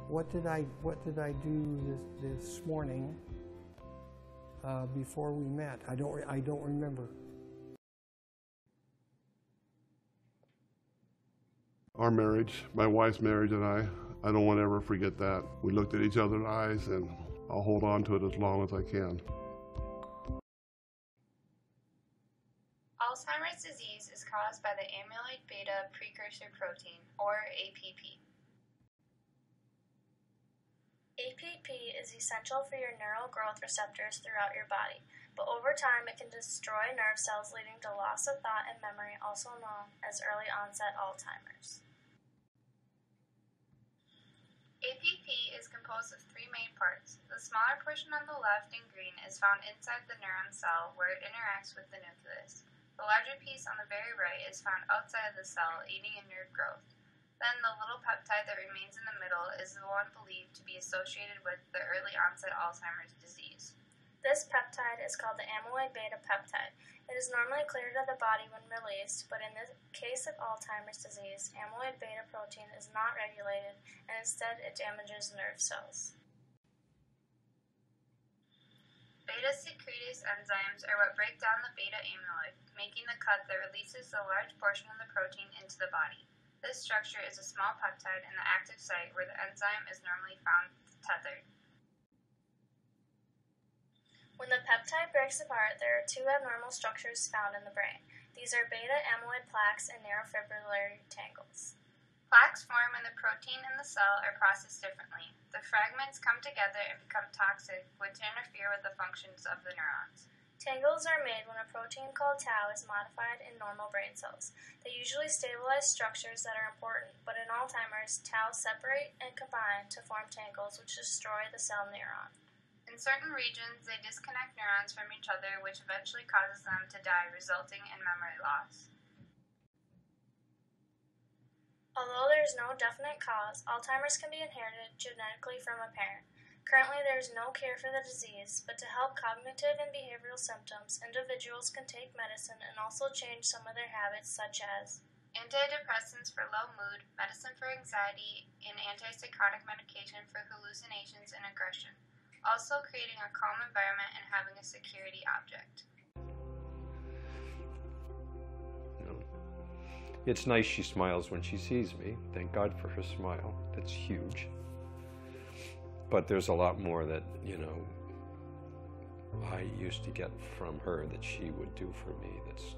What did I do this morning before we met? I don't remember. Our marriage, my wife's marriage and I don't want to ever forget that. We looked at each other's eyes, and I'll hold on to it as long as I can. Alzheimer's disease is caused by the amyloid beta precursor protein, or APP. APP is essential for your neural growth receptors throughout your body, but over time it can destroy nerve cells, leading to loss of thought and memory, also known as early onset Alzheimer's. APP is composed of three main parts. The smaller portion on the left in green is found inside the neuron cell where it interacts with the nucleus. The larger piece on the very right is found outside of the cell, aiding in nerve growth. Then the little peptide that remains in the middle is the one believed to be associated with the early onset Alzheimer's disease. This peptide is called the amyloid beta peptide. It is normally cleared out of the body when released, but in the case of Alzheimer's disease, amyloid beta protein is not regulated, and instead it damages nerve cells. Beta-secretase enzymes are what break down the beta amyloid, making the cut that releases a large portion of the protein into the body. This structure is a small peptide in the active site where the enzyme is normally found tethered. When the peptide breaks apart, there are two abnormal structures found in the brain. These are beta amyloid plaques and neurofibrillary tangles. Plaques form when the protein in the cell are processed differently. The fragments come together and become toxic, which interfere with the functions of the neurons. Tangles are made when a protein called tau is modified in normal brain cells. They usually stabilize structures that are important, but in Alzheimer's, tau separate and combine to form tangles which destroy the cell neuron. In certain regions, they disconnect neurons from each other, which eventually causes them to die, resulting in memory loss. Although there is no definite cause, Alzheimer's can be inherited genetically from a parent. Currently, there is no cure for the disease, but to help cognitive and behavioral symptoms, individuals can take medicine and also change some of their habits, such as antidepressants for low mood, medicine for anxiety, and antipsychotic medication for hallucinations and aggression. Also, creating a calm environment and having a security object. It's nice she smiles when she sees me. Thank God for her smile. That's huge. But there's a lot more that, I used to get from her that she would do for me that's